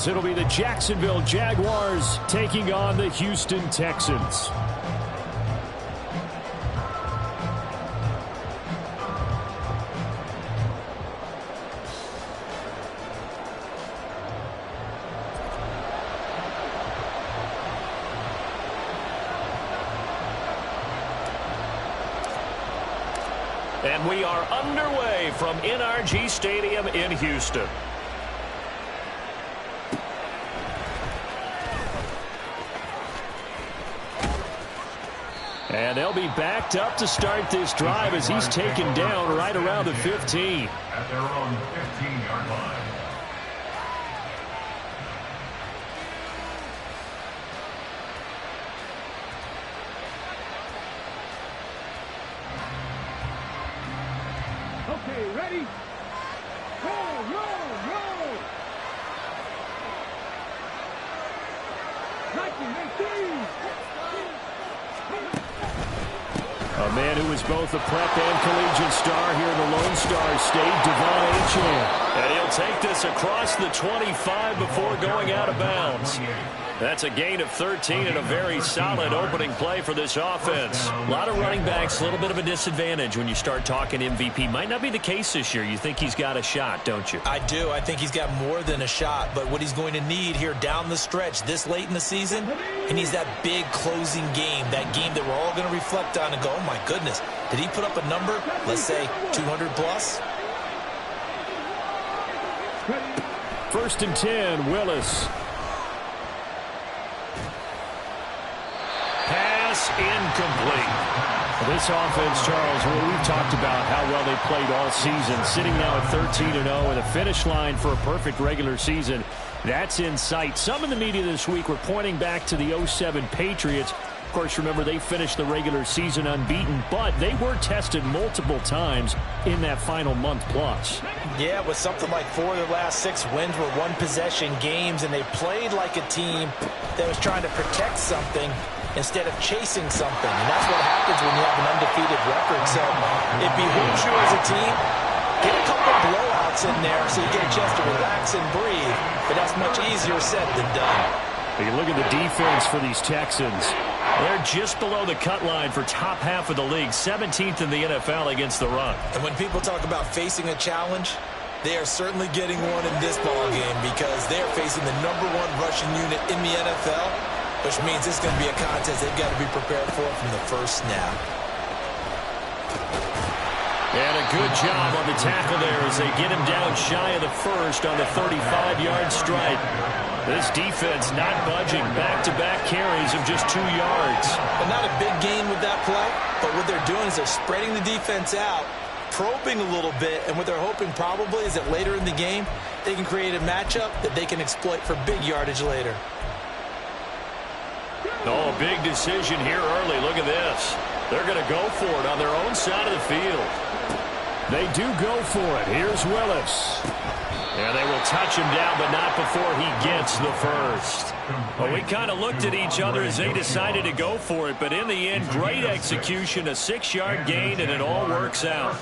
as it'll be the Jacksonville Jaguars taking on the Houston Texans. And we are underway from NRG Stadium in Houston. And they'll be backed up to start this drive as he's taken down right around the 15. At their own 15-yard line. Okay, ready? Roll, roll, roll! A man who was both a prep and collegiate star here in the Lone Star State, Devon Achane. And he'll take this across the 25 before going out of bounds. That's a gain of 13 and a very solid opening play for this offense. A lot of running backs, a little bit of a disadvantage when you start talking MVP. Might not be the case this year. You think he's got a shot, don't you? I do. I think he's got more than a shot. But what he's going to need here down the stretch this late in the season, he needs that big closing game, that game that we're all going to reflect on and go, oh, my goodness, did he put up a number, let's say 200 plus? First and 10, Willis. Pass incomplete. This offense, Charles, we've talked about how well they played all season, sitting now at 13-0 with a finish line for a perfect regular season. That's in sight. Some in the media this week were pointing back to the 07 Patriots. Of course, remember, they finished the regular season unbeaten, but they were tested multiple times in that final month plus. Yeah, with something like 4 of their last 6 wins were one-possession games, and they played like a team that was trying to protect something instead of chasing something. And that's what happens when you have an undefeated record. So it behooves you as a team, get a couple blowouts in there so you get a chance to relax and breathe. But that's much easier said than done. You look at the defense for these Texans. They're just below the cut line for top half of the league, 17th in the NFL against the run. And when people talk about facing a challenge, they are certainly getting one in this ball game because they're facing the #1 rushing unit in the NFL, which means it's going to be a contest they've got to be prepared for from the first snap. And a good job on the tackle there as they get him down shy of the first on the 35-yard stripe. This defense not budging. Back-to-back carries of just 2 yards. But not a big gain with that play, but what they're doing is they're spreading the defense out, probing a little bit, and what they're hoping probably is that later in the game, they can create a matchup that they can exploit for big yardage later. Oh, big decision here early. Look at this. They're going to go for it on their own side of the field. They do go for it. Here's Willis. Yeah, they will touch him down, but not before he gets the first. Well, we kind of looked at each other as they decided to go for it, but in the end, great execution, a 6-yard gain, and it all works out.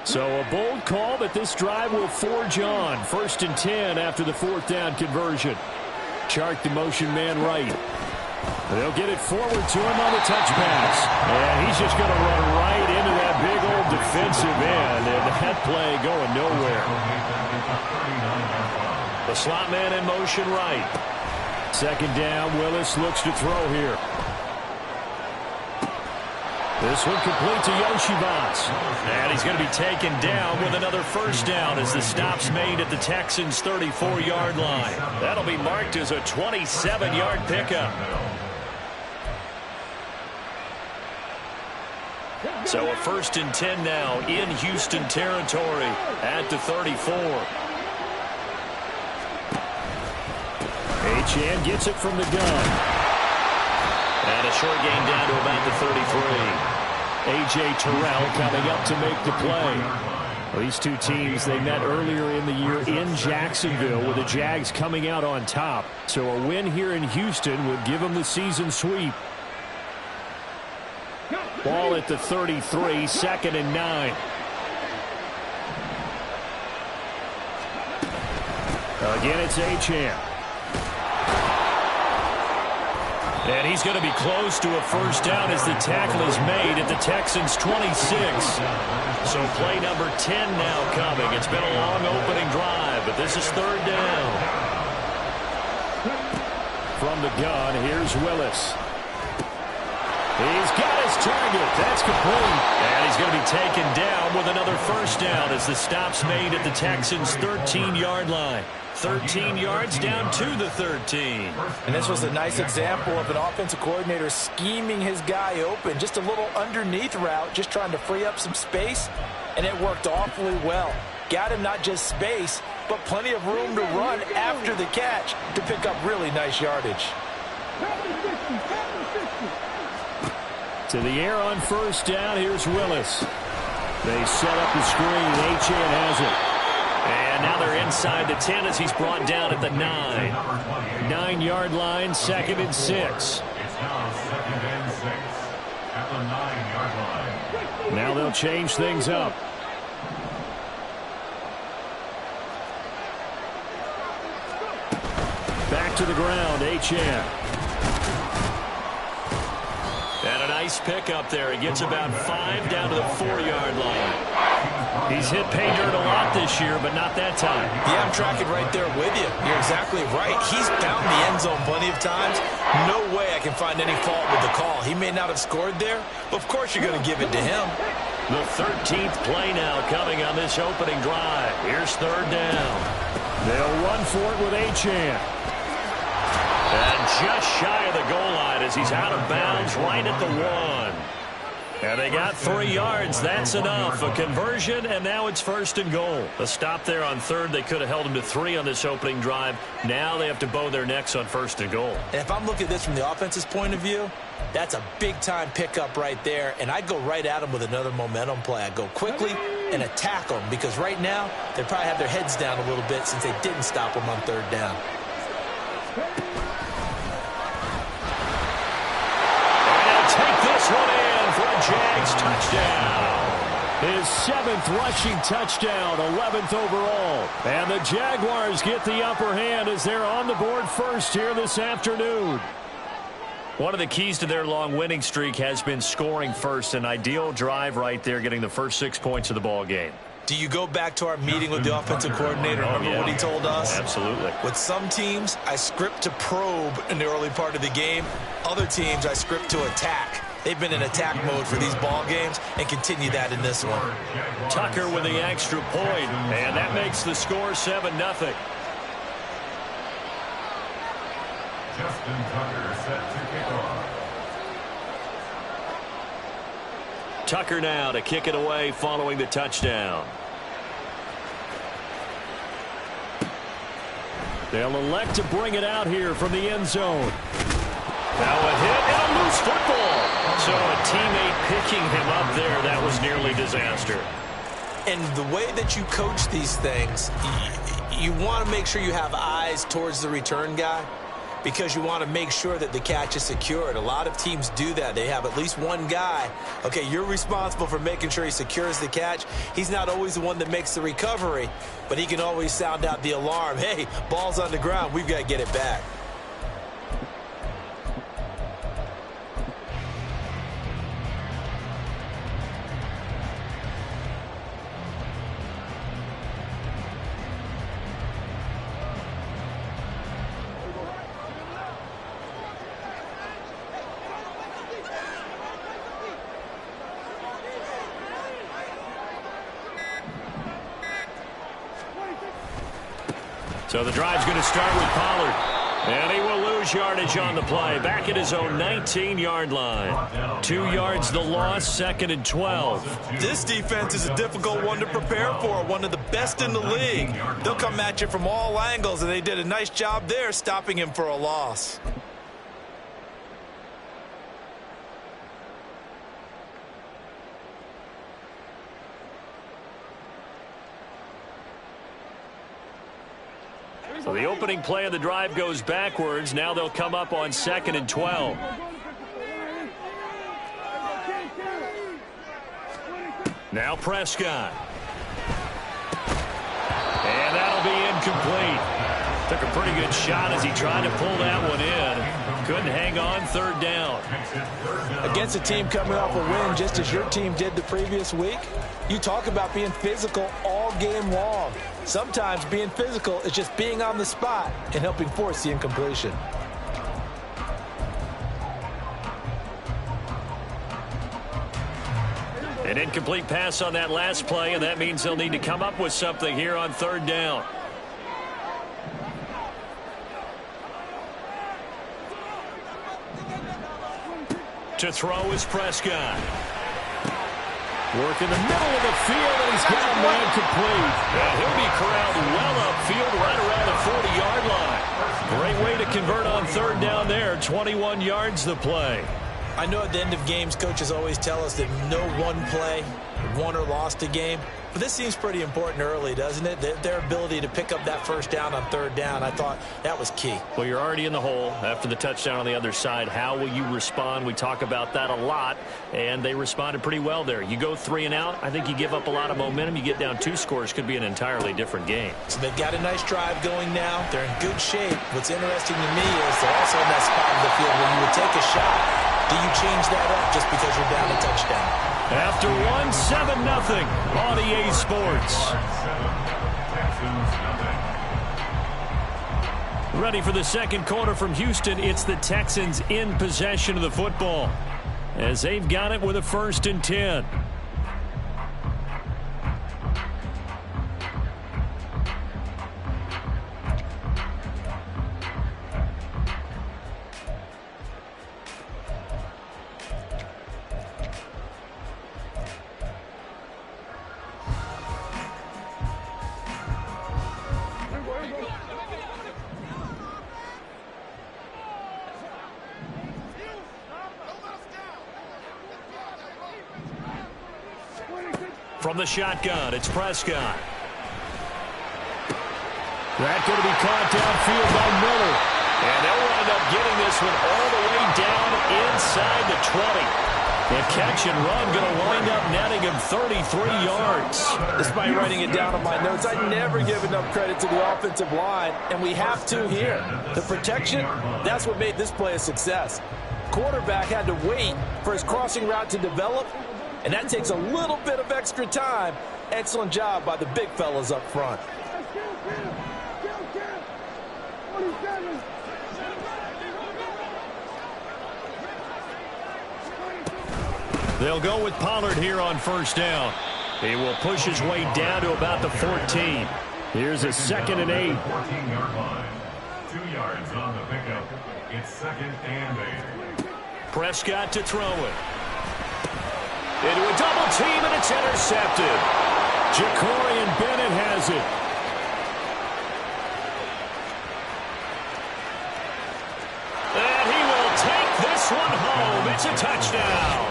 So a bold call that this drive will forge on. First and 10 after the 4th down conversion. Chark the motion man right. They'll get it forward to him on the touch pass. And he's just going to run right into that big old defensive end. And that play going nowhere. The slot man in motion right. Second down, Willis looks to throw here. This one complete to Yoshivas. And he's going to be taken down with another first down as the stop's made at the Texans' 34-yard line. That'll be marked as a 27-yard pickup. So a first and 10 now in Houston territory at the 34. Achane gets it from the gun. And a short gain down to about the 33. A.J. Terrell coming up to make the play. These two teams, they met earlier in the year in Jacksonville with the Jags coming out on top. So a win here in Houston would give them the season sweep. Ball at the 33, 2nd and 9. Again, it's Achane. And he's going to be close to a first down as the tackle is made at the Texans' 26. So play number 10 now coming. It's been a long opening drive, but this is third down. From the gun, here's Willis. He's got his target. That's complete. And he's going to be taken down with another first down as the stop's made at the Texans' 13-yard line. 13 yards down to the 13. And this was a nice example of an offensive coordinator scheming his guy open. Just a little underneath route, just trying to free up some space, and it worked awfully well. Got him not just space, but plenty of room to run after the catch to pick up really nice yardage. To the air on first down, here's Willis. They set up the screen. Achane has it. And now they're inside the 10 as he's brought down at the 9. 9-yard line, 2nd and 6. It's now 2nd and 6 at the 9-yard line. Now they'll change things up. Back to the ground, Achane. And a nice pick up there. He gets about 5 down to the 4-yard line. He's hit pay dirt a lot this year, but not that time. Yeah, I'm tracking right there with you. You're exactly right. He's found the end zone plenty of times. No way I can find any fault with the call. He may not have scored there, but of course you're going to give it to him. The 13th play now coming on this opening drive. Here's third down. They'll run for it with Achane. And just shy of the goal line as he's out of bounds right at the 1. And they got 3 yards. That's enough. A conversion, and now it's first and goal. A stop there on third. They could have held him to 3 on this opening drive. Now they have to bow their necks on first and goal. And if I'm looking at this from the offense's point of view, that's a big-time pickup right there. And I go right at him with another momentum play. I go quickly and attack them because right now they probably have their heads down a little bit since they didn't stop him on third down. And they'll take this one in for a Jags touchdown. His 7th rushing touchdown, 11th overall. And the Jaguars get the upper hand as they're on the board first here this afternoon. One of the keys to their long winning streak has been scoring first. An ideal drive right there, getting the first 6 points of the ball game. Do you go back to our meeting with the offensive coordinator? Remember what he told us? Absolutely. With some teams, I script to probe in the early part of the game. Other teams, I script to attack. They've been in attack mode for these ball games and continue that in this one. Tucker with the extra point, and that makes the score 7-0. Justin Tucker set to kick off. Tucker now to kick it away following the touchdown. They'll elect to bring it out here from the end zone. Now a hit and a loose football. So a teammate picking him up there, that was nearly disaster. And the way that you coach these things, you want to make sure you have eyes towards the return guy because you want to make sure that the catch is secured. A lot of teams do that. They have at least one guy. Okay, you're responsible for making sure he secures the catch. He's not always the one that makes the recovery, but he can always sound out the alarm. Hey, ball's on the ground. We've got to get it back. So the drive's going to start with Pollard. And he will lose yardage on the play. Back at his own 19-yard line. 2 yards the loss, 2nd and 12. This defense is a difficult one to prepare for, one of the best in the league. They'll come at you from all angles, and they did a nice job there stopping him for a loss. So the opening play of the drive goes backwards. Now they'll come up on 2nd and 12. Now Prescott. And that'll be incomplete. Took a pretty good shot as he tried to pull that one in. Couldn't hang on third down. Against a team coming off a win just as your team did the previous week, you talk about being physical all game long. Sometimes being physical is just being on the spot and helping force the incompletion. An incomplete pass on that last play, and that means they'll need to come up with something here on third down. To throw is Prescott. Work in the middle of the field, and he's got a man complete. And he'll be corralled well upfield right around the 40-yard line. Great way to convert on third down there. 21 yards the play. I know at the end of games, coaches always tell us that no one play won or lost a game. But this seems pretty important early, doesn't it? Their ability to pick up that first down on third down, I thought that was key. Well, you're already in the hole after the touchdown on the other side. How will you respond? We talk about that a lot, and they responded pretty well there. You go 3 and out, I think you give up a lot of momentum. You get down 2 scores, could be an entirely different game. So they've got a nice drive going now. They're in good shape. What's interesting to me is they're also in that spot of the field where you would take a shot. Do you change that up just because you're down a touchdown? After 1-7-0 on EA Sports. Ready for the second quarter from Houston. It's the Texans in possession of the football as they've got it with a 1st and 10. From the shotgun, it's Prescott. That's going to be caught downfield by Miller. And they'll wind up getting this one all the way down inside the 20. The catch and run going to wind up netting him 33 yards. Despite writing it down on my notes, I never give enough credit to the offensive line, and we have to here. The protection, that's what made this play a success. Quarterback had to wait for his crossing route to develop, and that takes a little bit of extra time. Excellent job by the big fellas up front. They'll go with Pollard here on 1st down. He will push his way down to about the 14. Here's a 2nd and 8. 14-yard line. 2 yards on the pickup. It's 2nd and 8. Prescott to throw it. Into a double team, and it's intercepted. Jacorian Bennett has it. And he will take this one home. It's a touchdown.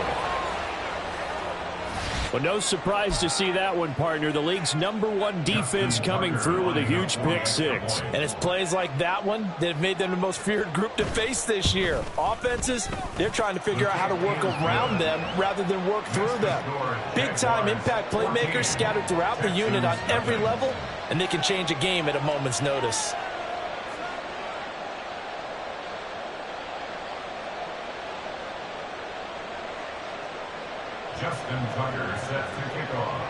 Well, no surprise to see that one, partner. The league's #1 defense coming through with a huge pick 6. And it's plays like that one that have made them the most feared group to face this year. Offenses, they're trying to figure out how to work around them rather than work through them. Big-time impact playmakers scattered throughout the unit on every level, and they can change a game at a moment's notice. Justin Tucker set to kick off.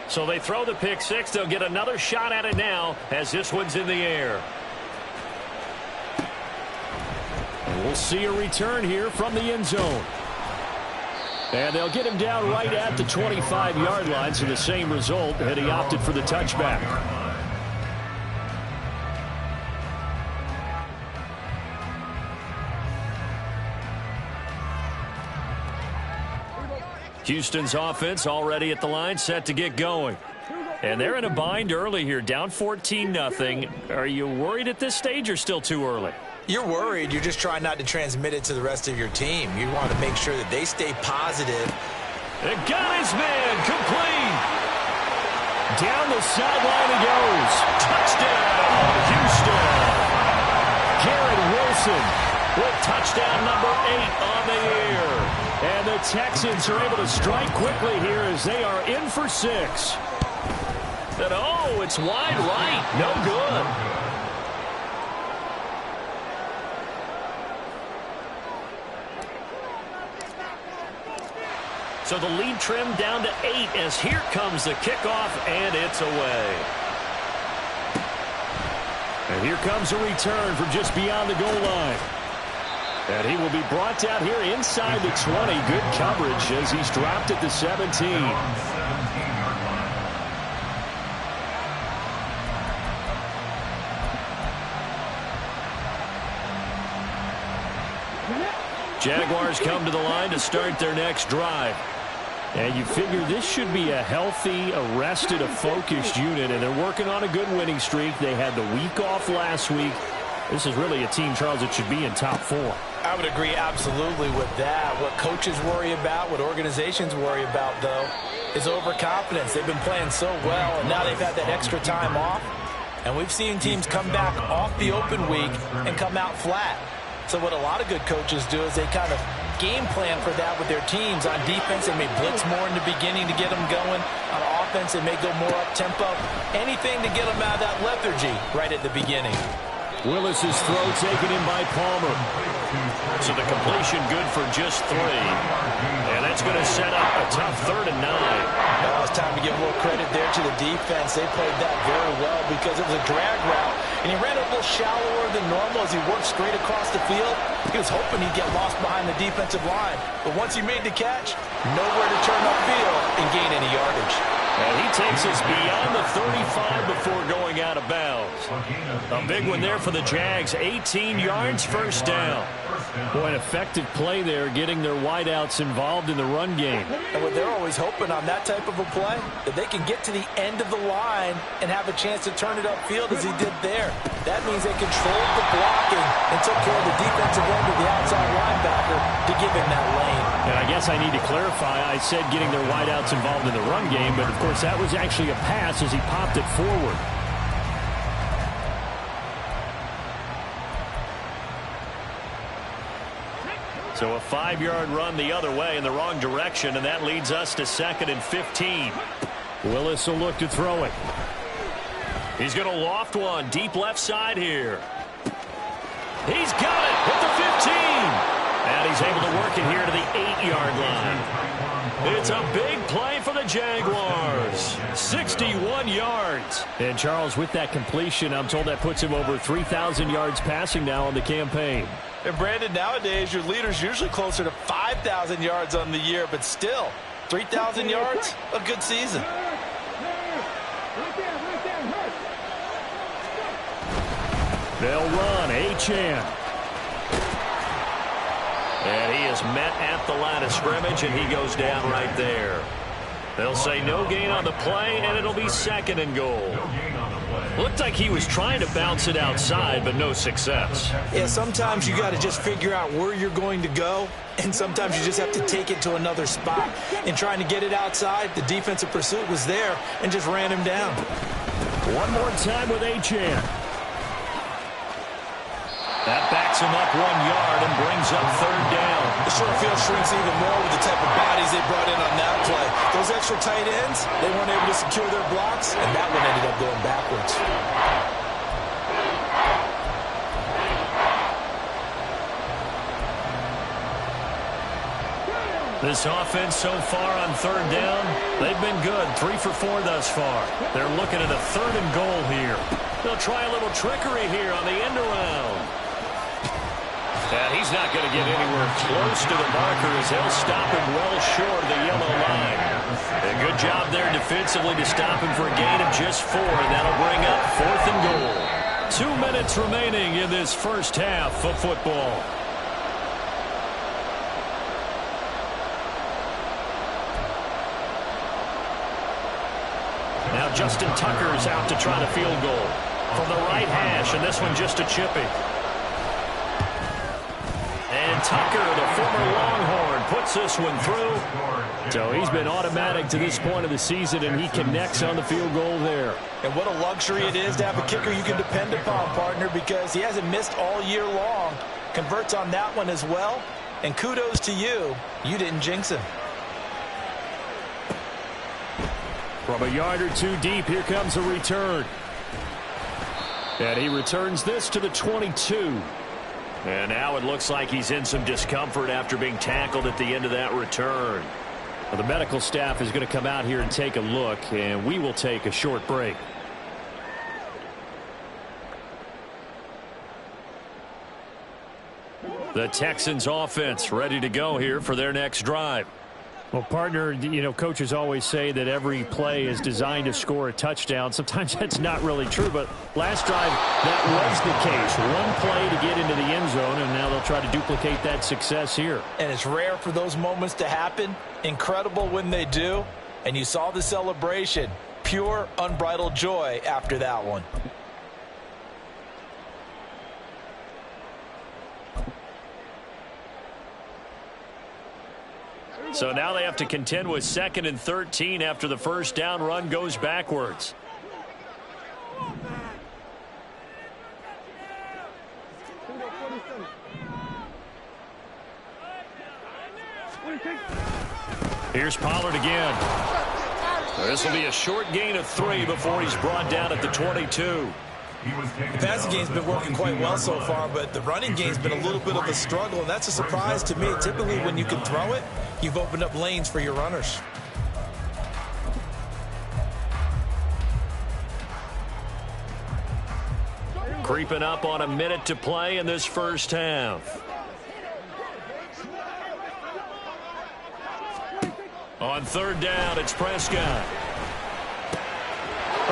So they throw the pick 6. They'll get another shot at it now as this one's in the air. And we'll see a return here from the end zone. And they'll get him down right at the 25-yard line, so the same result, and he opted for the touchback. Houston's offense already at the line, set to get going. And they're in a bind early here, down 14-0. Are you worried at this stage or still too early? You're worried. You're just trying not to transmit it to the rest of your team. You want to make sure that they stay positive. And got his man complete. Down the sideline he goes. Touchdown, Houston. Garrett Wilson with touchdown number 8 on the year. And the Texans are able to strike quickly here as they are in for 6. And oh, it's wide right. No good. So the lead trimmed down to 8 as here comes the kickoff, and it's away. And here comes a return from just beyond the goal line. And he will be brought down here inside the 20. Good coverage as he's dropped at the 17. Jaguars come to the line to start their next drive. And you figure this should be a healthy, a rested, a focused unit, and they're working on a good winning streak. They had the week off last week. This is really a team, Charles, that should be in top 4. I would agree absolutely with that. What coaches worry about, what organizations worry about, though, is overconfidence. They've been playing so well, and now they've had that extra time off. And we've seen teams come back off the open week and come out flat. So what a lot of good coaches do is they kind of game plan for that with their teams. On defense, they may blitz more in the beginning to get them going. On offense, they may go more up-tempo. Anything to get them out of that lethargy right at the beginning. Willis's throw taken in by Palmer. So the completion good for just 3. And that's going to set up a tough 3rd and 9. Now it's time to give a little credit there to the defense. They played that very well because it was a drag route. And he ran a little shallower than normal as he worked straight across the field. He was hoping he'd get lost behind the defensive line. But once he made the catch, nowhere to turn upfield and gain any yardage. And he takes us beyond the 35 before going out of bounds. A big one there for the Jags. 18 yards, first down. Boy, an effective play there, getting their wideouts involved in the run game. And what they're always hoping on that type of a play, that they can get to the end of the line and have a chance to turn it upfield as he did there. That means they controlled the blocking and took care of the defensive end of the outside linebacker to give him that lane. And I guess I need to clarify, I said getting their wideouts involved in the run game, but of course that was actually a pass as he popped it forward. So a 5-yard run the other way in the wrong direction, and that leads us to 2nd and 15. Willis will look to throw it. He's going to loft one deep left side here. He's got it at the 15. And he's able to work it here to the 8-yard line. It's a big play for the Jaguars. 61 yards. And Charles, with that completion, I'm told that puts him over 3,000 yards passing now on the campaign. And Brandon, nowadays your leader's usually closer to 5,000 yards on the year, but still, 3,000 yards, a good season. They'll run. Achane. And he is met at the line of scrimmage, and he goes down right there. They'll say no gain on the play, and it'll be 2nd and goal. Looked like he was trying to bounce it outside, but no success. Yeah, sometimes you got to just figure out where you're going to go, and sometimes you just have to take it to another spot. In trying to get it outside, the defensive pursuit was there and just ran him down. One more time with Achane. That backs him up 1 yard and brings up 3rd down. The short field shrinks even more with the type of bodies they brought in on that play. Those extra tight ends, they weren't able to secure their blocks, and that one ended up going backwards. This offense so far on 3rd down, they've been good. 3 for 4 thus far. They're looking at a 3rd and goal here. They'll try a little trickery here on the end around. And he's not going to get anywhere close to the marker as they'll stop him well short of the yellow line. A good job there defensively to stop him for a gain of just 4, and that'll bring up 4th and goal. 2 minutes remaining in this first half of football. Now Justin Tucker's out to try the field goal from the right hash, and this one just a chipping. And Tucker, the former Longhorn, puts this one through. So he's been automatic to this point of the season, and he connects on the field goal there. And what a luxury it is to have a kicker you can depend upon, partner, because he hasn't missed all year long. Converts on that one as well. And kudos to you. You didn't jinx him. From a yard or two deep, here comes a return. And he returns this to the 22. And now it looks like he's in some discomfort after being tackled at the end of that return. Well, the medical staff is going to come out here and take a look, and we will take a short break. The Texans offense ready to go here for their next drive. Well, partner, you know, coaches always say that every play is designed to score a touchdown. Sometimes that's not really true, but last drive, that was the case. One play to get into the end zone, and now they'll try to duplicate that success here. And it's rare for those moments to happen. Incredible when they do. And you saw the celebration. Pure, unbridled joy after that one. So now they have to contend with 2nd and 13 after the first down run goes backwards. Here's Pollard again. This will be a short gain of 3 before he's brought down at the 22. The passing game's been working quite well so far, but the running game's been a little bit of a struggle, and that's a surprise to me. Typically, when you can throw it, you've opened up lanes for your runners. Creeping up on a minute to play in this first half. On 3rd down, it's Prescott.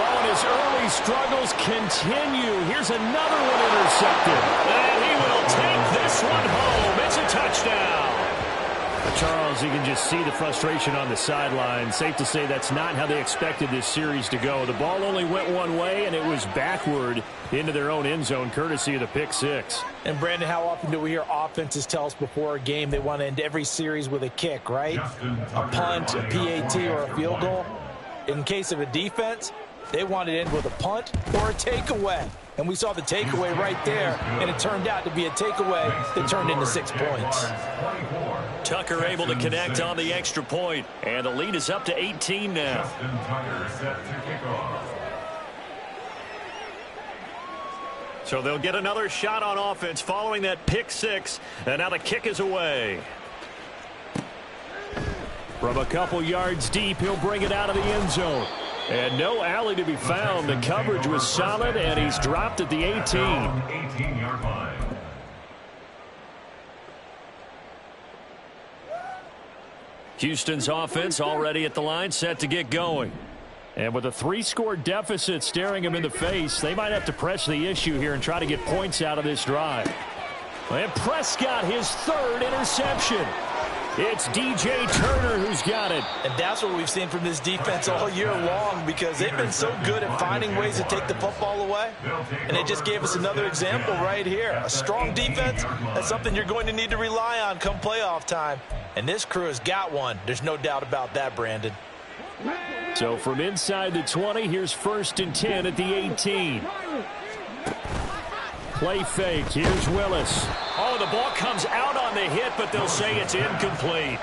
Oh, and his early struggles continue. Here's another one intercepted. And he will take this one home. It's a touchdown. Charles, you can just see the frustration on the sideline. Safe to say that's not how they expected this series to go. The ball only went one way, and it was backward into their own end zone, courtesy of the pick six. And, Brandon, how often do we hear offenses tell us before a game they want to end every series with a kick, right? A punt, a PAT, or a field goal. In case of a defense, they want to end with a punt or a takeaway. And we saw the takeaway right there, and it turned out to be a takeaway that turned into 6 points. Tucker able to connect on the extra point, and the lead is up to 18 now. So they'll get another shot on offense following that pick six, and now the kick is away. From a couple yards deep, he'll bring it out of the end zone. And no alley to be found. The coverage was solid, and he's dropped at the 18. 18-yard line. Houston's offense already at the line, set to get going. And with a 3-score deficit staring him in the face, they might have to press the issue here and try to get points out of this drive. And Prescott, his 3rd interception. It's DJ Turner who's got it. And that's what we've seen from this defense all year long, because they've been so good at finding ways to take the football away. And they just gave us another example right here. A strong defense, that's something you're going to need to rely on come playoff time. And this crew has got one. There's no doubt about that, Brandon. So from inside the 20, here's 1st and 10 at the 18. Play fake. Here's Willis. Oh, the ball comes out on the hit, but they'll say it's incomplete.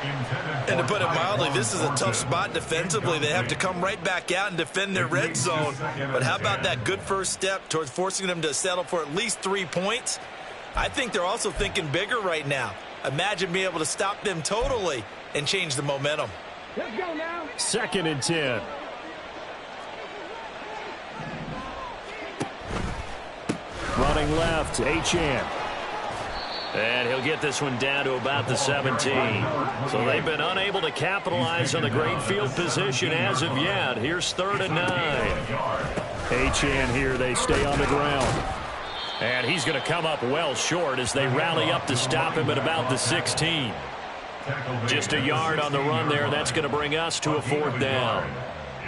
And to put it mildly, this is a tough spot defensively. They have to come right back out and defend their red zone. But how about that good first step towards forcing them to settle for at least 3 points? I think they're also thinking bigger right now. Imagine being able to stop them totally and change the momentum. Let's go now. 2nd and 10. Running left, Achane. And he'll get this one down to about the 17. So they've been unable to capitalize on the great field position as of yet. Here's 3rd and 9. Achane here, they stay on the ground. And he's going to come up well short as they rally up to stop him at about the 16. Just a yard on the run there. That's going to bring us to a 4th down.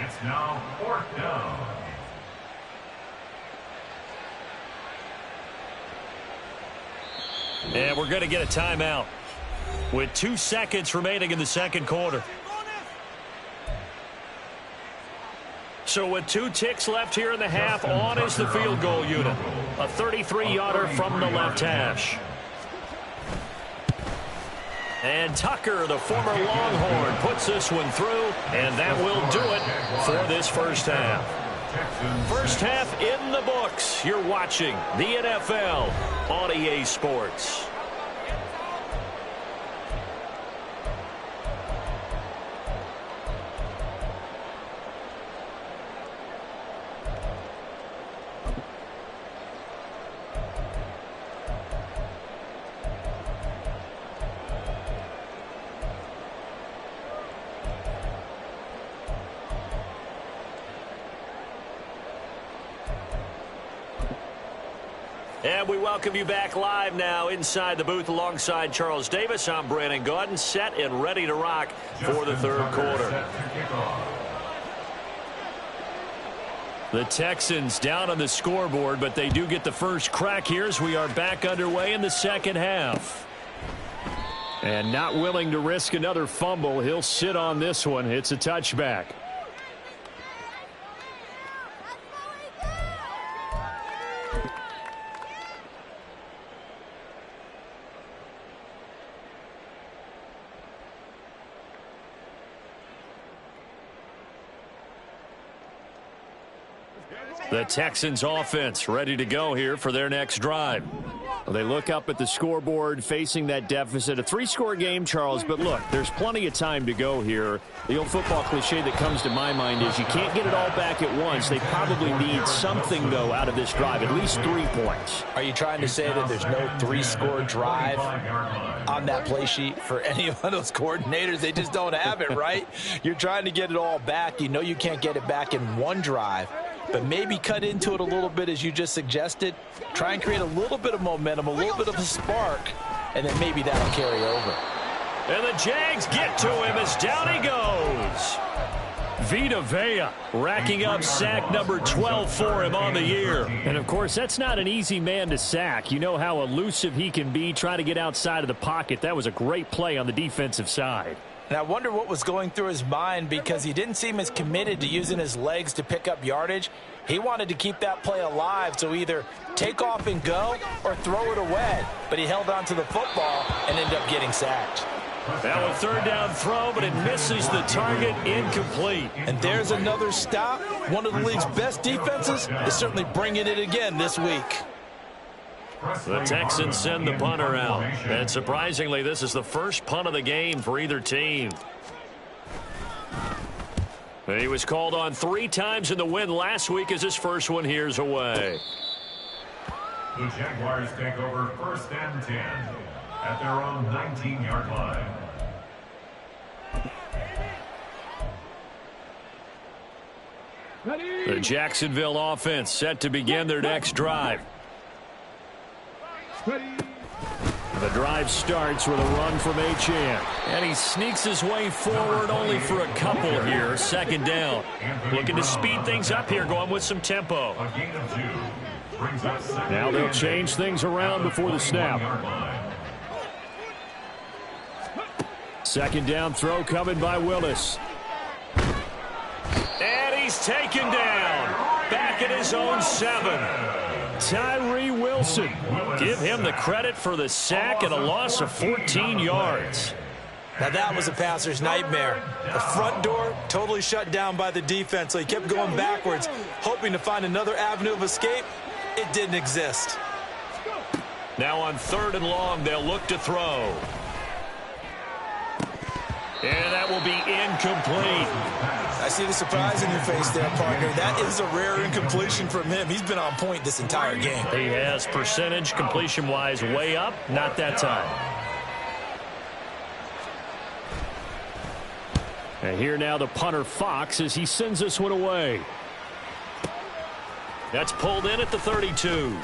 It's now 4th down. And we're going to get a timeout with 2 seconds remaining in the second quarter. So with 2 ticks left here in the half, on is the field goal unit. A 33-yarder from the left hash. And Tucker, the former Longhorn, puts this one through, and that will do it for this first half. First half in the books. You're watching the NFL on EA Sports. And we welcome you back live now inside the booth alongside Charles Davis. I'm Brandon Gaudin, set and ready to rock for the third quarter. The Texans down on the scoreboard, but they do get the first crack here as we are back underway in the second half. And not willing to risk another fumble, he'll sit on this one. It's a touchback. The Texans offense ready to go here for their next drive. Well, they look up at the scoreboard facing that deficit. A three-score game, Charles, but look, there's plenty of time to go here. The old football cliche that comes to my mind is you can't get it all back at once. They probably need something, though, out of this drive, at least 3 points. Are you trying to say that there's no three-score drive on that play sheet for any of those coordinators? They just don't have it, right? You're trying to get it all back. You know you can't get it back in one drive. But maybe cut into it a little bit as you just suggested. Try and create a little bit of momentum, a little bit of a spark, and then maybe that'll carry over. And the Jags get to him as down he goes. Vita Vea racking up sack number 12 for him on the year. And, of course, that's not an easy man to sack. You know how elusive he can be trying to get outside of the pocket. That was a great play on the defensive side. And I wonder what was going through his mind because he didn't seem as committed to using his legs to pick up yardage. He wanted to keep that play alive, so either take off and go or throw it away. But he held on to the football and ended up getting sacked. Now a third down throw, but it misses the target, incomplete. And there's another stop. One of the league's best defenses is certainly bringing it again this week. The Texans send the punter out. And surprisingly, this is the first punt of the game for either team. He was called on 3 times in the win last week as his first one here's away. The Jaguars take over 1st and 10 at their own 19-yard line. The Jacksonville offense set to begin their next drive. The drive starts with a run from Achane. And he sneaks his way forward only for a couple here. Second down. Looking to speed things up here, going with some tempo. A gain of 2 brings up 2nd. Now they'll change things around before the snap. Second down throw coming by Willis. And he's taken down. Back at his own 7. Tyree Wilson. Give him the credit for the sack and a loss of 14 yards. Now that was a passer's nightmare. The front door totally shut down by the defense, so he kept going backwards, hoping to find another avenue of escape. It didn't exist. Now on 3rd and long, they'll look to throw. And that will be incomplete. I see the surprise in your face there, partner. That is a rare incompletion from him. He's been on point this entire game. He has percentage completion-wise way up. Not that time. And here now the punter Fox as he sends this one away. That's pulled in at the 32.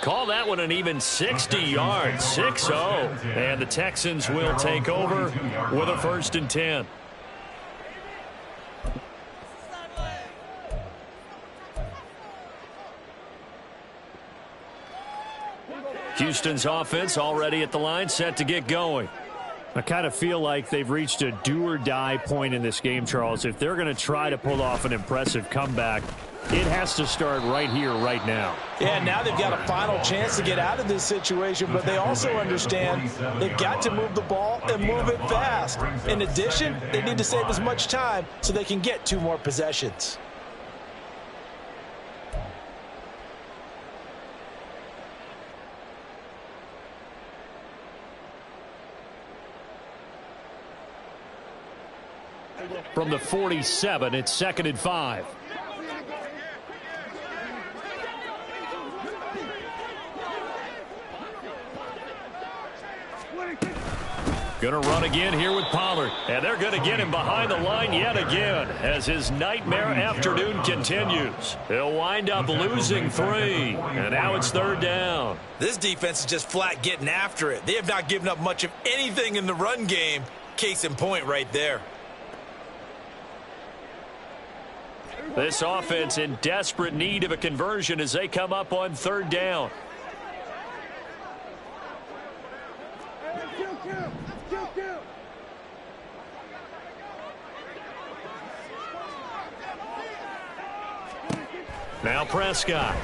Call that one an even 60 yards, 6-0. And the Texans will take over with a 1st and 10. Houston's offense already at the line, set to get going. I kind of feel like they've reached a do-or-die point in this game, Charles. If they're going to try to pull off an impressive comeback, It has to start right here, right now. Yeah, now they've got a final chance to get out of this situation, but they also understand they've got to move the ball and move it fast. In addition, they need to save as much time so they can get 2 more possessions. From the 47, it's 2nd and 5. Going to run again here with Pollard. And they're going to get him behind the line yet again as his nightmare afternoon continues. He'll wind up losing 3. And now it's 3rd down. This defense is just flat getting after it. They have not given up much of anything in the run game. Case in point right there. This offense in desperate need of a conversion as they come up on 3rd down. Now Prescott.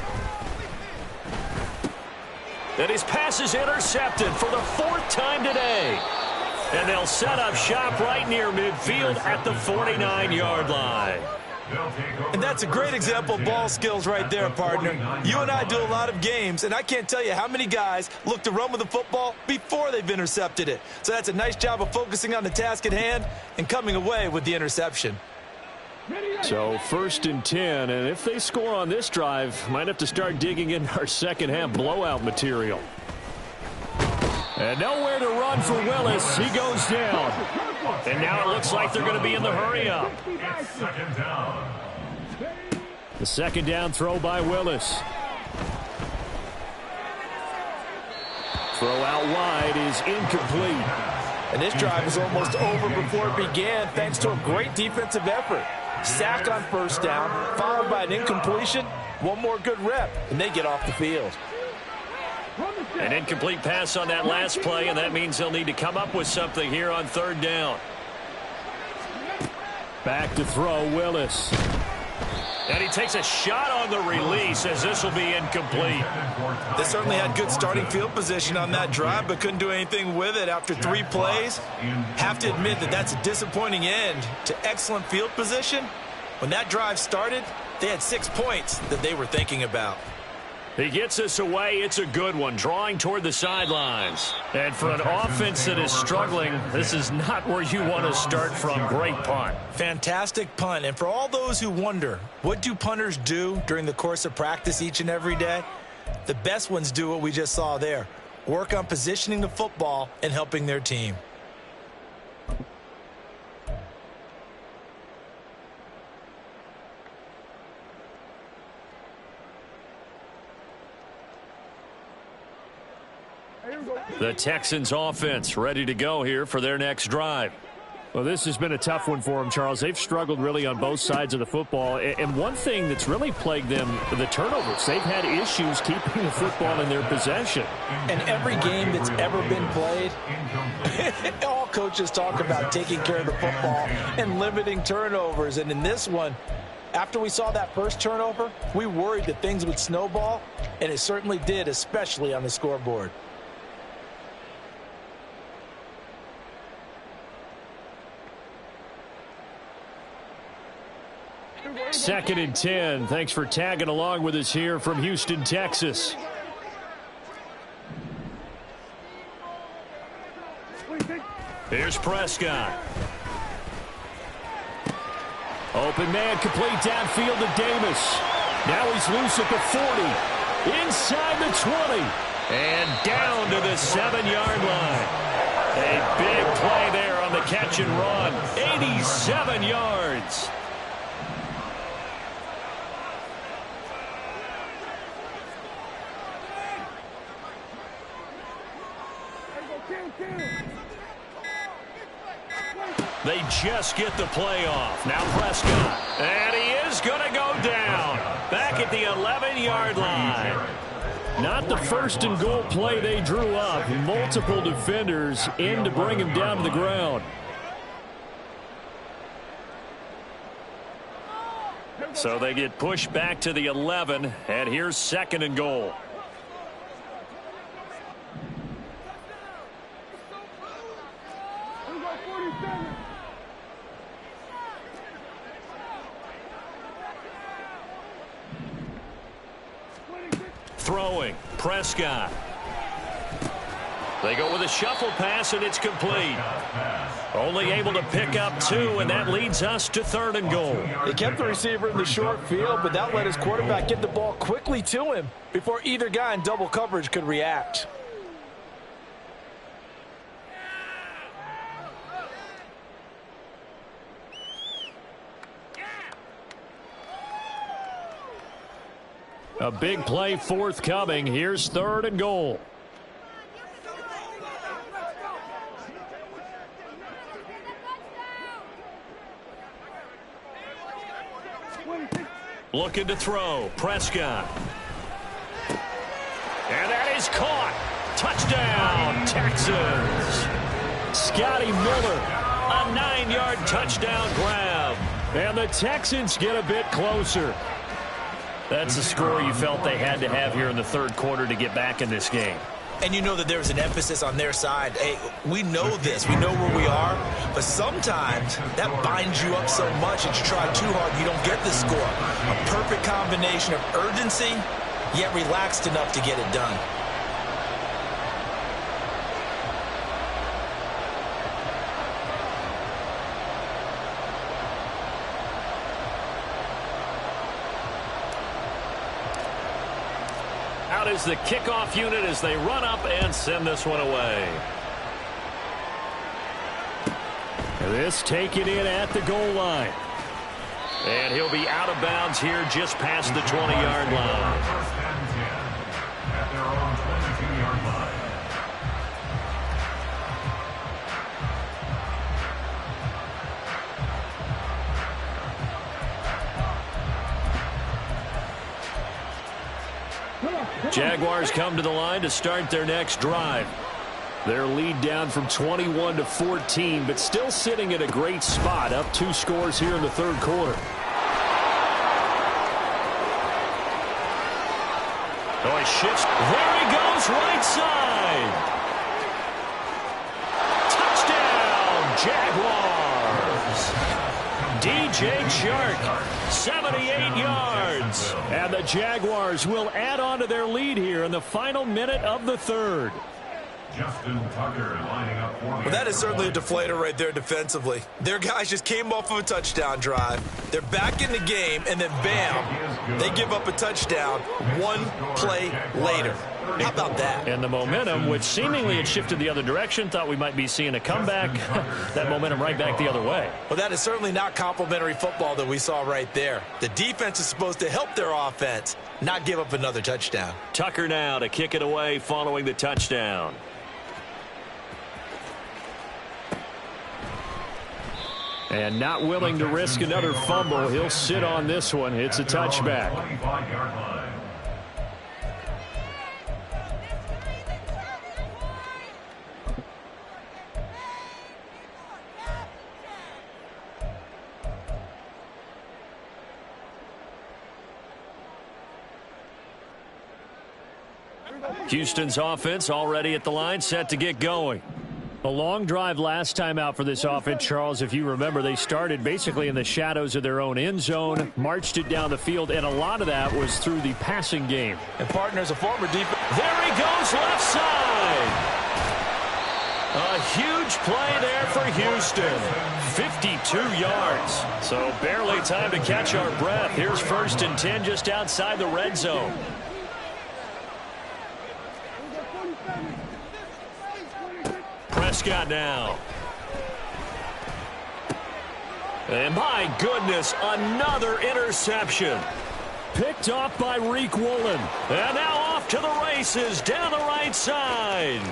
And his pass is intercepted for the 4th time today. And they'll set up shop right near midfield at the 49-yard line. And that's a great example of ball skills right there, partner. You and I do a lot of games, and I can't tell you how many guys look to run with the football before they've intercepted it. So that's a nice job of focusing on the task at hand and coming away with the interception. So 1st and 10, and if they score on this drive, might have to start digging in our second half blowout material. And nowhere to run for Willis. He goes down. And now it looks like they're going to be in the hurry-up. The 2nd down throw by Willis. Throw out wide is incomplete. And this drive is almost over before it began thanks to a great defensive effort. Sack on 1st down, followed by an incompletion. One more good rep, and they get off the field. An incomplete pass on that last play, and that means they'll need to come up with something here on 3rd down. Back to throw, Willis. And he takes a shot on the release as this will be incomplete. They certainly had good starting field position on that drive, but couldn't do anything with it after 3 plays. Have to admit that that's a disappointing end to excellent field position. When that drive started, they had 6 points that they were thinking about. He gets us away. It's a good one, drawing toward the sidelines. And for an offense that is struggling, this is not where you want to start from. Great punt. Fantastic punt. And for all those who wonder, what do punters do during the course of practice each and every day? The best ones do what we just saw there. Work on positioning the football and helping their team. The Texans offense ready to go here for their next drive. Well, this has been a tough one for them, Charles. They've struggled really on both sides of the football. And one thing that's really plagued them, the turnovers. They've had issues keeping the football in their possession. And every game that's ever been played, all coaches talk about taking care of the football and limiting turnovers. And in this one, after we saw that first turnover, we worried that things would snowball, and it certainly did, especially on the scoreboard. 2nd and 10. Thanks for tagging along with us here from Houston, Texas. Here's Prescott. Open man, complete downfield to Davis. Now he's loose at the 40. Inside the 20. And down to the 7-yard line. A big play there on the catch and run. 87 yards. They just get the play off. Now Prescott. And he is going to go down. Back at the 11-yard line. Not the 1st and goal play they drew up. Multiple defenders in to bring him down to the ground. So they get pushed back to the 11, and here's 2nd and goal. Throwing, Prescott. They go with a shuffle pass, and it's complete. Only able to pick up 2, and that leads us to 3rd and goal. They kept the receiver in the short field, but that let his quarterback get the ball quickly to him before either guy in double coverage could react. A big play forthcoming. Here's 3rd and goal. Looking to throw. Prescott. And that is caught. Touchdown, Texans. Scotty Miller. A 9-yard touchdown grab. And the Texans get a bit closer. That's the score you felt they had to have here in the 3rd quarter to get back in this game. And you know that there's an emphasis on their side. Hey, we know this. We know where we are. But sometimes that binds you up so much that you try too hard and you don't get the score. A perfect combination of urgency, yet relaxed enough to get it done. Out is the kickoff unit as they run up and send this one away. This taken in at the goal line. And he'll be out of bounds here just past the 20-yard line. 1st and 10 at their own 22-yard line. Jaguars come to the line to start their next drive. Their lead down from 21 to 14, but still sitting at a great spot, up 2 scores here in the 3rd quarter. Oh, he shifts. There he goes, right side. Touchdown, Jaguars. DJ Chark, 78 yards. And the Jaguars will add on to their lead here in the final minute of the 3rd. Justin Tucker lining up for Well, that is certainly a deflator right there defensively. Their guys just came off of a touchdown drive. They're back in the game, and then bam, they give up a touchdown 1 play later. How about that? And the momentum, which seemingly had shifted the other direction, thought we might be seeing a comeback. That momentum right back the other way. Well, that is certainly not complimentary football that we saw right there. The defense is supposed to help their offense, not give up another touchdown. Tucker now to kick it away following the touchdown. And not willing to risk another fumble. He'll sit on this one. It's a touchback. 25-yard line. Houston's offense already at the line, set to get going. A long drive last time out for this offense, Charles. If you remember, they started basically in the shadows of their own end zone, marched it down the field, and a lot of that was through the passing game. And partners, a former defense. There he goes, left side. A huge play there for Houston. 52 yards. So barely time to catch our breath. Here's 1st and 10 just outside the red zone. Prescott now. And my goodness, another interception. Picked off by Reek Woolen. And now off to the races down the right side.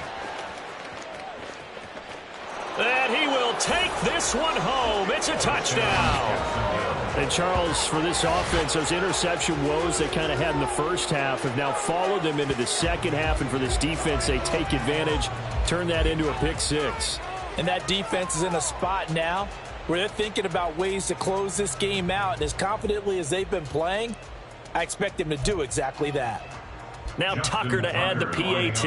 And he will take this one home. It's a touchdown. And Charles, for this offense, those interception woes they kind of had in the first half have now followed them into the second half. And for this defense, they take advantage, turn that into a pick 6. And that defense is in a spot now where they're thinking about ways to close this game out. And as confidently as they've been playing, I expect them to do exactly that. Now Tucker to add the PAT.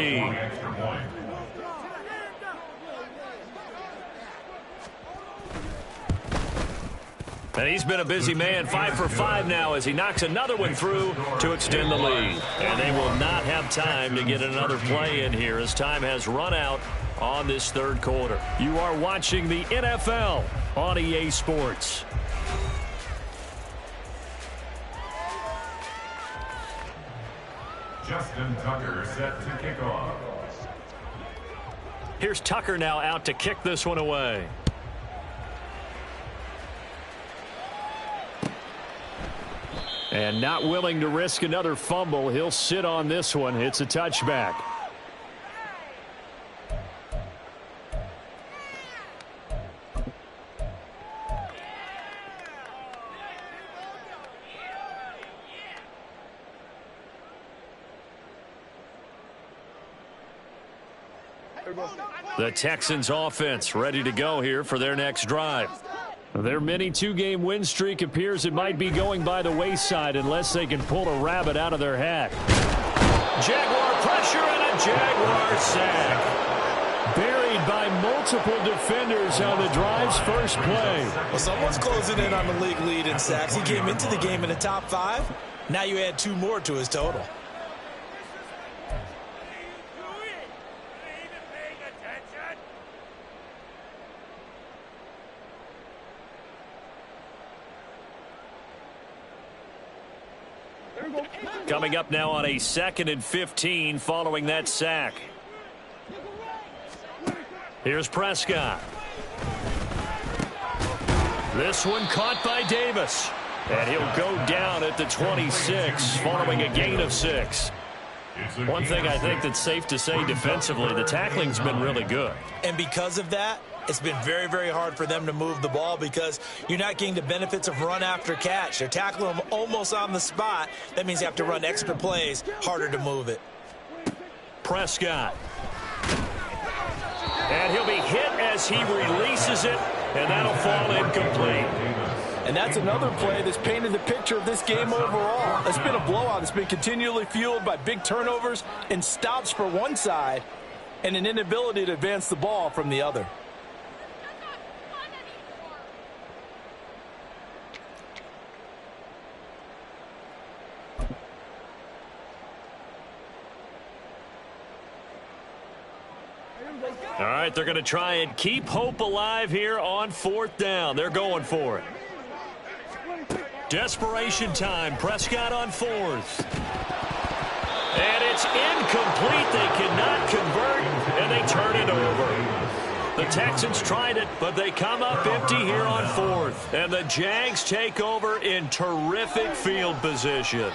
And he's been a busy man, 5 for 5 now as he knocks another one through to extend the lead. And they will not have time to get another play in here as time has run out on this third quarter. You are watching the NFL on EA Sports. Justin Tucker set to kick off. Here's Tucker now out to kick this one away. And not willing to risk another fumble. He'll sit on this one. It's a touchback. The Texans offense ready to go here for their next drive. Their mini two-game win streak appears it might be going by the wayside unless they can pull a rabbit out of their hat. Jaguar pressure and a Jaguar sack. Buried by multiple defenders on the drive's first play. Well, someone's closing in on the league lead in sacks. He came into the game in the top 5. Now you add 2 more to his total. Coming up now on a 2nd and 15 following that sack. Here's Prescott. This one caught by Davis. And he'll go down at the 26 following a gain of 6. One thing I think that's safe to say defensively, the tackling's been really good. And because of that, it's been very, very hard for them to move the ball because you're not getting the benefits of run after catch. They're tackling them almost on the spot. That means you have to run extra plays, harder to move it. Prescott. And he'll be hit as he releases it, and that'll fall incomplete. And that's another play that's painted the picture of this game overall. It's been a blowout. It's been continually fueled by big turnovers and stops for one side and an inability to advance the ball from the other. All right, they're going to try and keep hope alive here on 4th down. They're going for it. Desperation time. Prescott on 4th. And it's incomplete. They cannot convert, and they turn it over. The Texans tried it, but they come up empty here on 4th. And the Jags take over in terrific field position.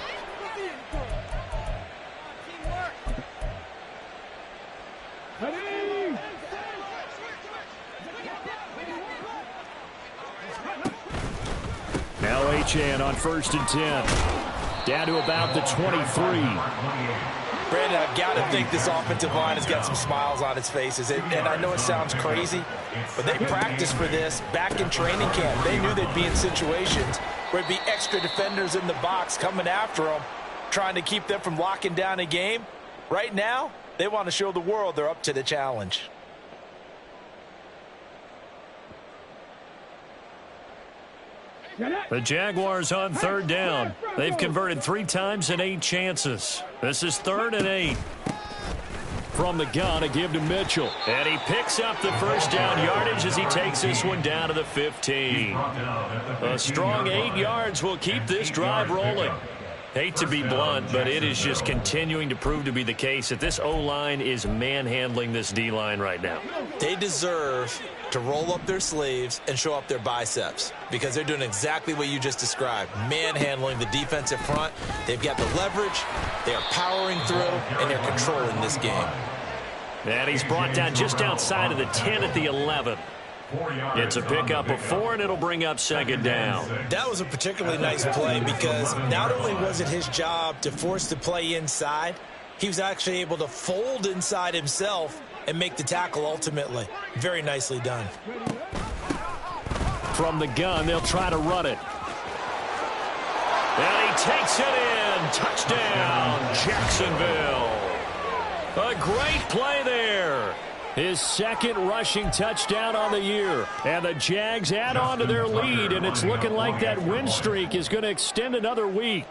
Now Achane on 1st and 10. Down to about the 23. Brandon, I've got to think this offensive line has got some smiles on its faces. And I know it sounds crazy, but they practiced for this back in training camp. They knew they'd be in situations where it'd be extra defenders in the box coming after them, trying to keep them from locking down a game. Right now, they want to show the world they're up to the challenge. The Jaguars on 3rd down. They've converted 3 times in 8 chances. This is 3rd and 8. From the gun, a give to Mitchell. And he picks up the first down yardage as he takes this one down to the 15. A strong 8 yards will keep this drive rolling. Hate to be blunt, but it is just continuing to prove to be the case that this O-line is manhandling this D-line right now. They deserve to roll up their sleeves and show up their biceps because they're doing exactly what you just described, manhandling the defensive front. They've got the leverage, they are powering through, and they're controlling this game. And he's brought down just outside of the 10 at the 11. It's a pickup of 4, and it'll bring up 2nd down. That was a particularly nice play because not only was it his job to force the play inside, he was actually able to fold inside himself and make the tackle ultimately. Very nicely done. From the gun, they'll try to run it. And he takes it in. Touchdown, Jacksonville. A great play there. His second rushing touchdown on the year. And the Jags add on to their lead, and it's looking like that win streak is going to extend another week.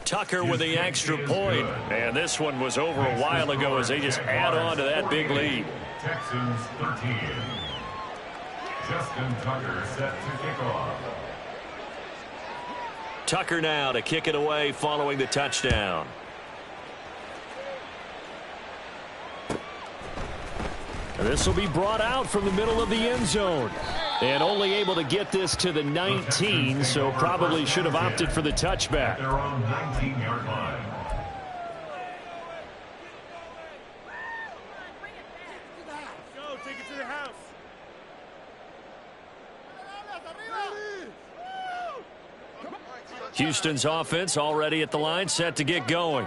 Tucker with the extra point. And this one was over a while ago as they just add on to that big lead. Texans 13. Justin Tucker set to kick off. Tucker now to kick it away following the touchdown. This will be brought out from the middle of the end zone. And only able to get this to the 19, so probably should have opted for the touchback. They're on 19-yard line. Go, take it to the house. Houston's offense already at the line, set to get going.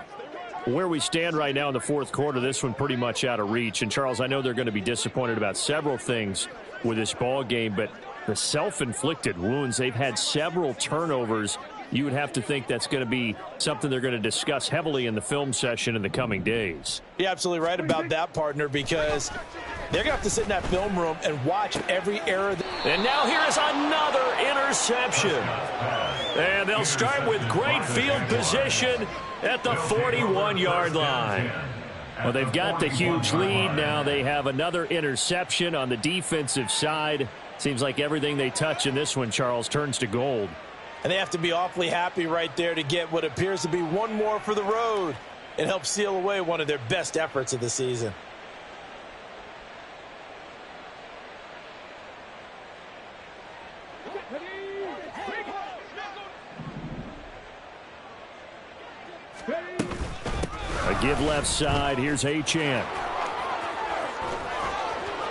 Where we stand right now in the fourth quarter, this one pretty much out of reach. And, Charles, I know they're going to be disappointed about several things with this ball game, but the self-inflicted wounds, they've had several turnovers. You would have to think that's going to be something they're going to discuss heavily in the film session in the coming days. You're absolutely right about that, partner, because they're going to have to sit in that film room and watch every error. And now here is another interception. And they'll start with great field position at the 41-yard line. Well, they've got the huge lead. Now they have another interception on the defensive side. Seems like everything they touch in this one, Charles, turns to gold. And they have to be awfully happy right there to get what appears to be one more for the road and help seal away one of their best efforts of the season. A give left side. Here's Achane.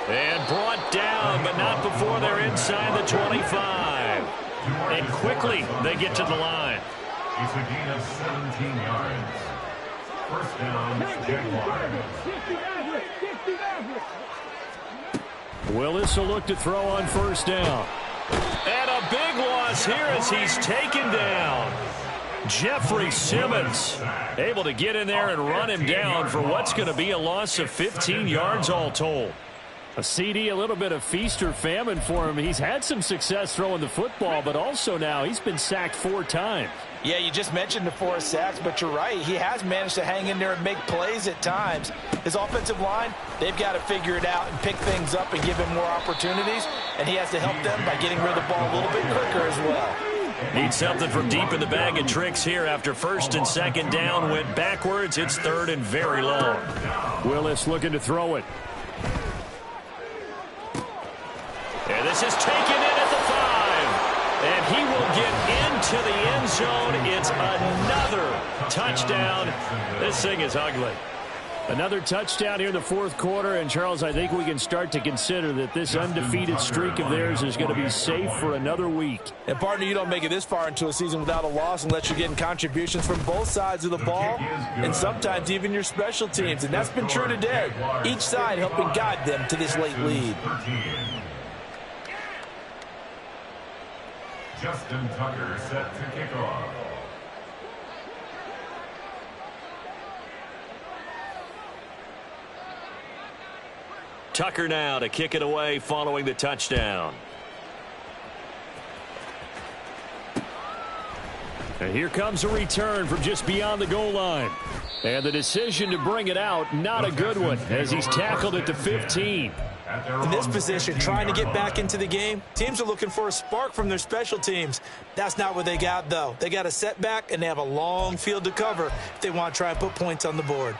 And brought down, but not before they're inside the 25. And quickly they get to the line. It's a gain of 17 yards. First down, Jaguars. Willis will look to throw on first down. And a big loss here as he's taken down. Jeffrey Simmons able to get in there and run him down for what's going to be a loss of 15 yards all told. A CD, a little bit of feast or famine for him. He's had some success throwing the football, but also now he's been sacked 4 times. Yeah, you just mentioned the 4 sacks, but you're right. He has managed to hang in there and make plays at times. His offensive line, they've got to figure it out and pick things up and give him more opportunities, and he has to help them by getting rid of the ball a little bit quicker as well. Needs something from deep in the bag of tricks here after first and second down went backwards. It's third and very long. Willis looking to throw it. And this is taken in at the 5. And he will get into the end zone. It's another touchdown. This thing is ugly. Another touchdown here in the fourth quarter. And, Charles, I think we can start to consider that this undefeated streak of theirs is going to be safe for another week. And, partner, you don't make it this far into a season without a loss unless you're getting contributions from both sides of the ball and sometimes even your special teams. And that's been true today. Each side helping guide them to this late lead. Justin Tucker set to kick off. Tucker now to kick it away following the touchdown. And here comes a return from just beyond the goal line. And the decision to bring it out, not a good one, as he's tackled at the 15. In this position, trying to get back into the game, teams are looking for a spark from their special teams. That's not what they got, though. They got a setback, and they have a long field to cover if they want to try and put points on the board.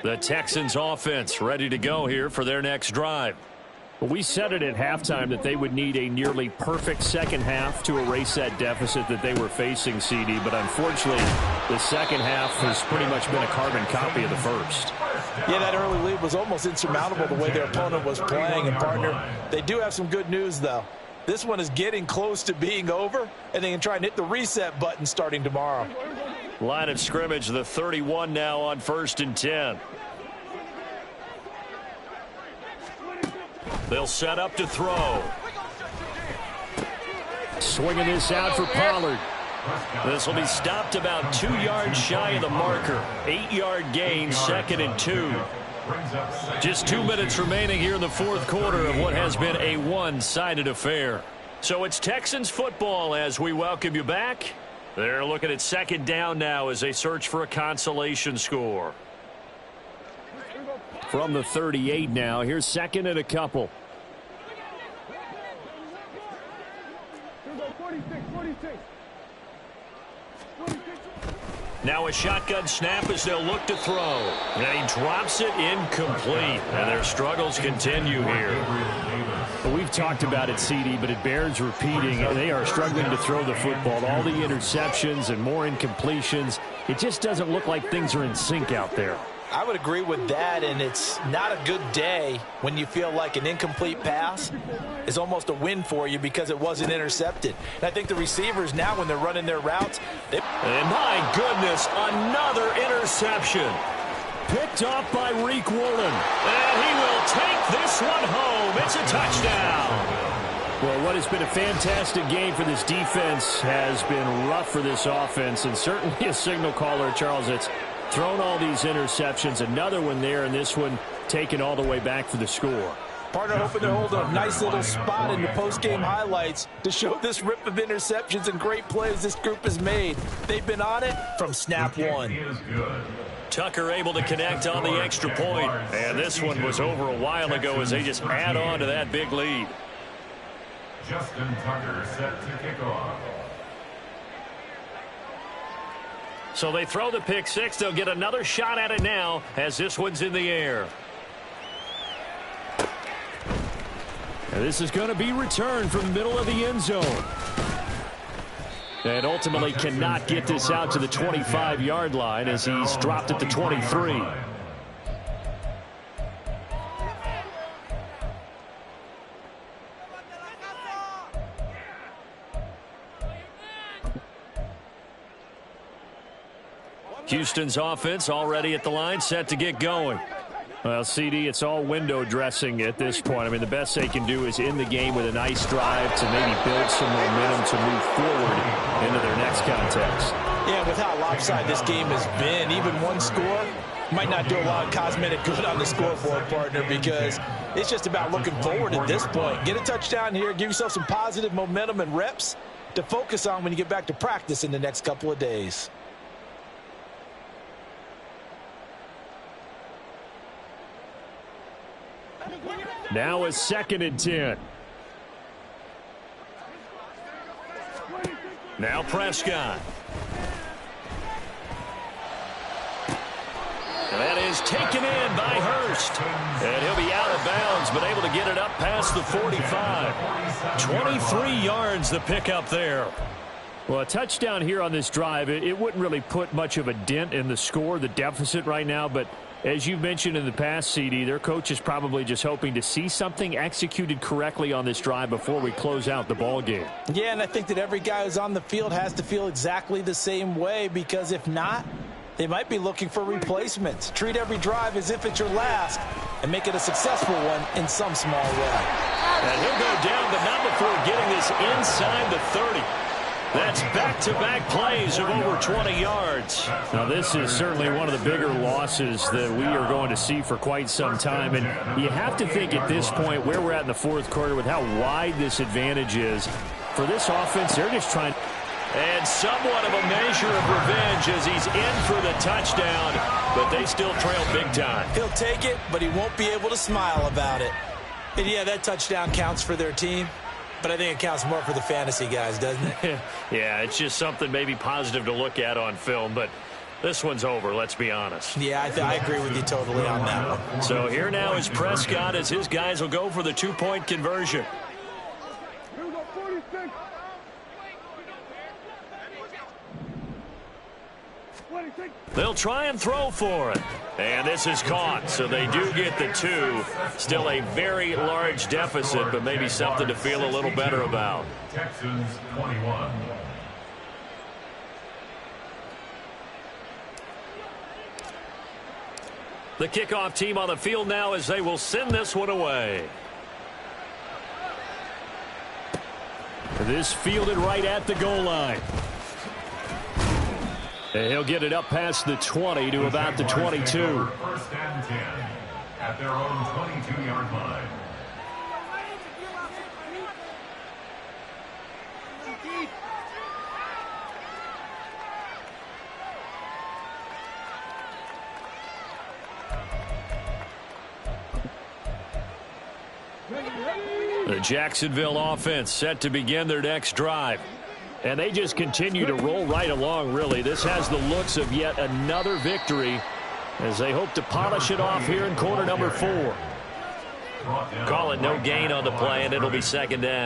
The Texans offense ready to go here for their next drive. We said it at halftime that they would need a nearly perfect second half to erase that deficit that they were facing, CD. But unfortunately, the second half has pretty much been a carbon copy of the first. Yeah, that early lead was almost insurmountable the way their opponent was playing. And, partner, they do have some good news, though. This one is getting close to being over, and they can try and hit the reset button starting tomorrow. Line of scrimmage, the 31 now on 1st and 10. They'll set up to throw. Swinging this out for Pollard. This will be stopped about 2 yards shy of the marker. 8-yard gain, 2nd and 2. Just 2 minutes remaining here in the fourth quarter of what has been a one-sided affair. So it's Texans football as we welcome you back. They're looking at 2nd down now as they search for a consolation score. From the 38 now, here's 2nd and a couple. Now a shotgun snap as they'll look to throw. And he drops it incomplete. And their struggles continue here. Well, we've talked about it, CD, but it bears repeating. They are struggling to throw the football. All the interceptions and more incompletions. It just doesn't look like things are in sync out there. I would agree with that, and it's not a good day when you feel like an incomplete pass is almost a win for you because it wasn't intercepted. And I think the receivers now, when they're running their routes, and my goodness, another interception. Picked off by Reek Woolen. And he will take this one home. It's a touchdown. Well, what has been a fantastic game for this defense has been rough for this offense, and certainly a signal caller, Charles, that's thrown all these interceptions. Another one there, and this one taken all the way back for the score. Partner hoping to hold a nice little spot in the post-game highlights to show this rip of interceptions and great plays this group has made. They've been on it from snap one. Tucker able to connect on the extra point. And this one was over a while ago as they just add on to that big lead. Justin Tucker set to kick off. So they throw the pick six. They'll get another shot at it now as this one's in the air. And this is going to be returned from the middle of the end zone. And ultimately cannot get this out to the 25-yard line as he's dropped at the 23. Houston's offense already at the line, set to get going. Well, CD, it's all window dressing at this point. I mean, the best they can do is in the game with a nice drive to maybe build some momentum to move forward into their next contest. Yeah, with how lopsided this game has been, even one score might not do a lot of cosmetic good on the scoreboard, partner, because it's just about looking forward at this point. Get a touchdown here, give yourself some positive momentum and reps to focus on when you get back to practice in the next couple of days. Now a 2nd and 10. Now Prescott. That is taken in by Hurst. And he'll be out of bounds, but able to get it up past the 45. 23 yards the pickup there. Well, a touchdown here on this drive, it wouldn't really put much of a dent in the score, the deficit right now, but as you've mentioned in the past, CD, their coach is probably just hoping to see something executed correctly on this drive before we close out the ball game. Yeah, and I think that every guy who's on the field has to feel exactly the same way, because if not, they might be looking for replacements. Treat every drive as if it's your last and make it a successful one in some small way. And he'll go down, but not before getting this inside the 30. That's back-to-back plays of over 20 yards. Now, this is certainly one of the bigger losses that we are going to see for quite some time. And you have to think at this point where we're at in the fourth quarter with how wide this advantage is. For this offense, they're just trying. And somewhat of a measure of revenge as he's in for the touchdown, but they still trail big time. He'll take it, but he won't be able to smile about it. And yeah, that touchdown counts for their team. But I think it counts more for the fantasy guys, doesn't it? Yeah, it's just something maybe positive to look at on film, but this one's over, let's be honest. Yeah, I agree with you totally on that one. So here now is Prescott as his guys will go for the two-point conversion. They'll try and throw for it. And this is caught, so they do get the 2. Still a very large deficit, but maybe something to feel a little better about. Texans 21. The kickoff team on the field now as they will send this one away. This fielded right at the goal line. And he'll get it up past the 20 to about the 22. First and 10 at their own 22-yard line. The Jacksonville offense set to begin their next drive. And they just continue to roll right along, really. This has the looks of yet another victory as they hope to polish it off here in quarter number 4. Call it no gain on the play, and it'll be second down.